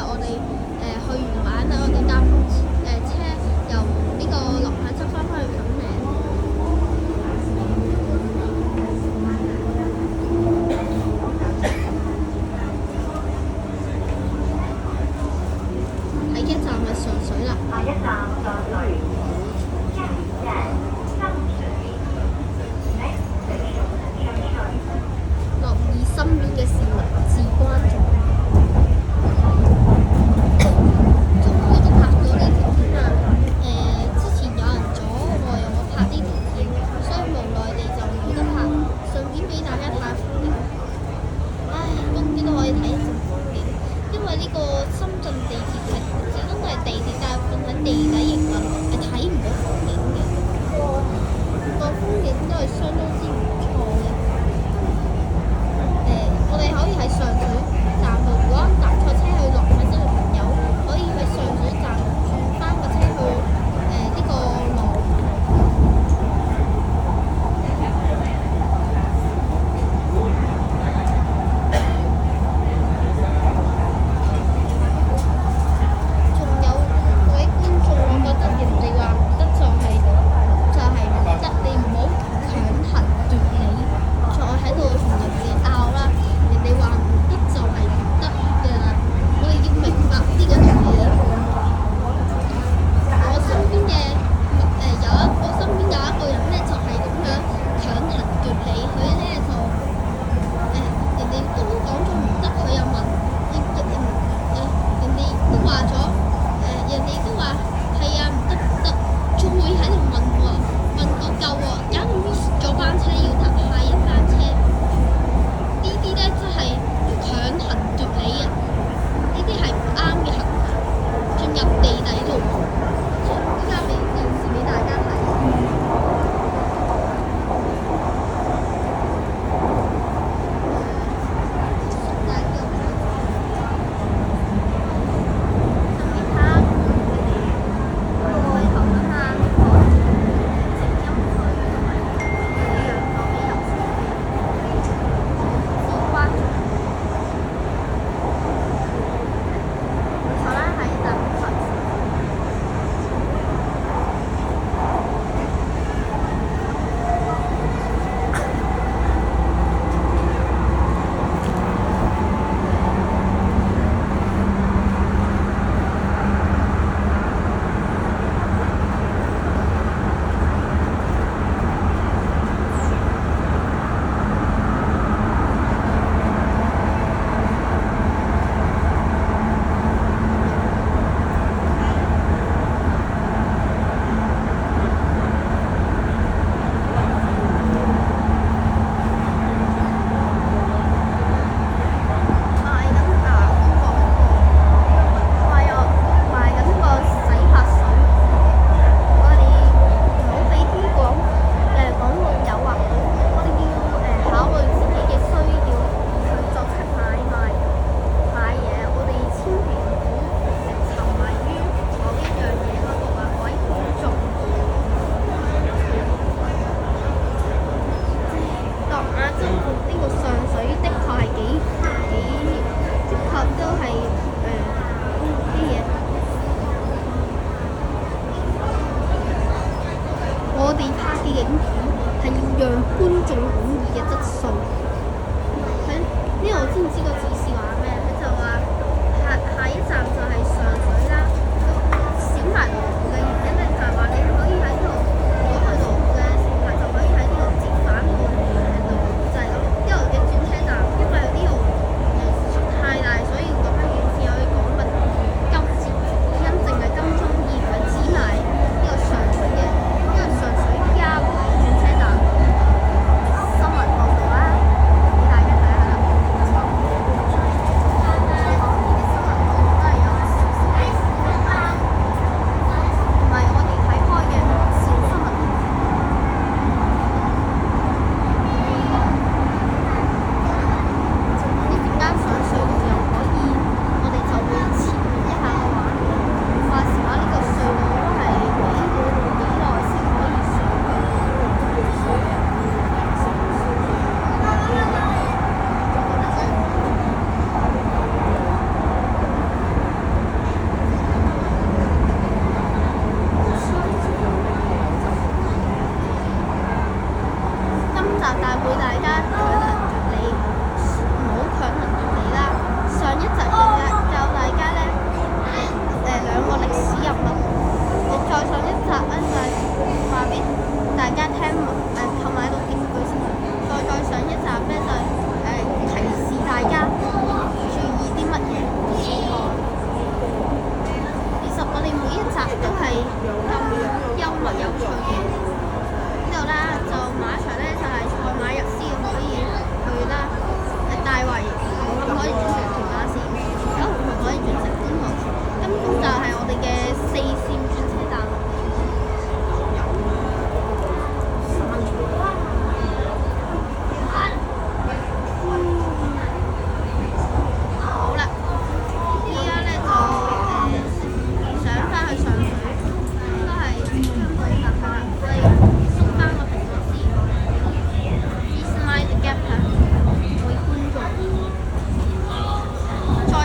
我哋去完玩啦，我哋搭車由呢個落馬洲翻去粉嶺。下一站係上水啦。下一站上水，下一站上水。Next station上水。樂意身邊嘅市民至關重要。終於都拍咗呢條片啦。之前有人阻我讓我拍呢條片，所以無奈地就冇得拍，順便俾大家睇下風景。唉，終於都可以睇一陣風景，因為呢個深圳地鐵係始終都係地鐵，但係放喺地底營運。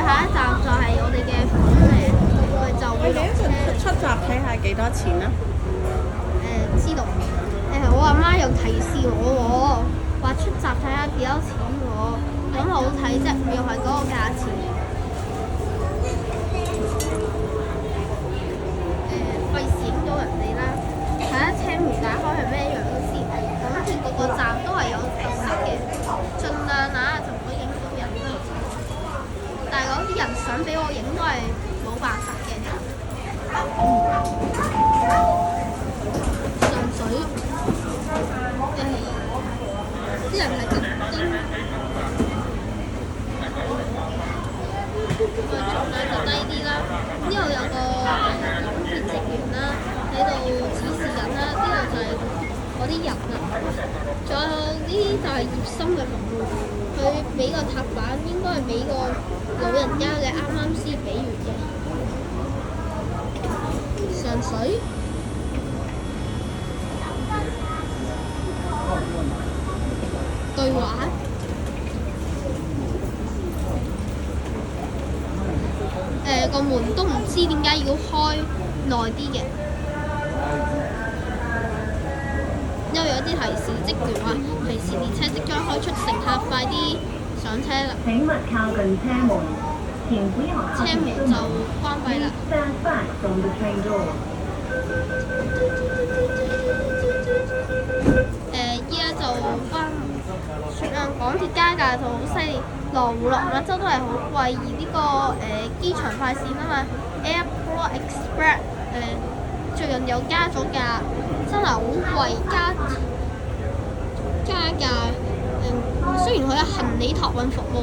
下一站就係我哋嘅粉嶺，我哋就會落車。出閘睇下幾多錢啊？知道。我阿媽又提示我喎，話出閘睇下幾多錢喎，咁好睇啫，又係嗰個價錢。費事影到人哋啦，睇下車門打開係咩樣先。港鐵個個站都係有特色嘅，盡量就唔好影到人啦。但係嗰啲人想俾我影都係冇辦法嘅。上水，啲人係特登，我哋盡量就低啲啦。呢度有個港鐵職員啦，喺度指示人啦。呢度就係嗰啲人啦，仲有呢啲就係熱心嘅服務。佢俾個塔板應該係俾個老人家嘅，啱啱先俾完嘅。上水。對話。個門都唔知點解要開耐啲嘅，因為有啲提示職員話提示列車即將開出，乘客快啲上車啦。請勿靠近車門，停止學校車門就關閉啦。 Stand back from the train door。依家就關，港鐵加價就好犀利，羅湖落馬洲都係好貴，而呢個機場快線啊嘛 ，Airport Express 最近又加咗價，真係好貴，加價。雖然佢有行李託運服務，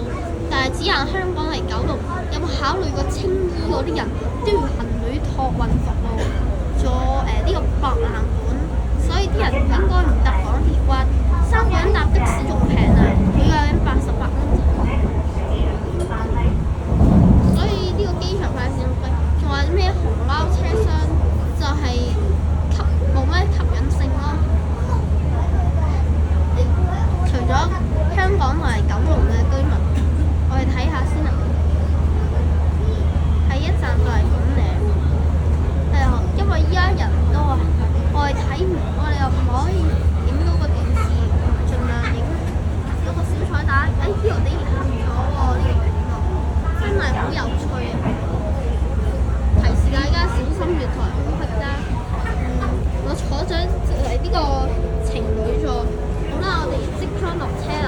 但係只限香港嚟九龍。有冇考慮過青衣嗰啲人都要行李託運服務？做呢個博覽館，所以啲人應該唔搭港鐵啩，3個人搭的士仲平啊，每個人88蚊。所以呢個機場快線好貴，仲話咩紅貓車廂就係冇咩吸引性咯。除咗香港同埋九龍嘅居民，我哋睇下先啦。第一站就係粉嶺。因為依家人多啊，我哋又唔可以影到個電視，盡量影嗰個小彩蛋。呢度竟然黑咗喎，呢個景喎，真係好有趣啊！提示大家小心月台空隙啦。我坐咗嚟呢個情侶座，好啦，我哋即將落車啦。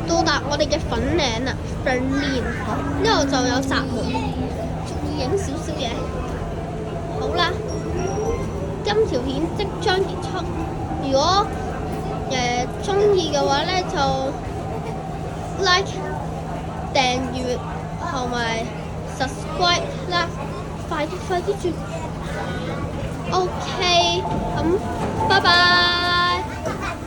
到達我哋嘅粉嶺啦，粉嶺呢度就有閘門，仲要影少少嘢。好啦，今條片即將結束。如果中意嘅話咧，就 like 訂閱同埋 subscribe 啦，快啲轉。OK，咁拜拜。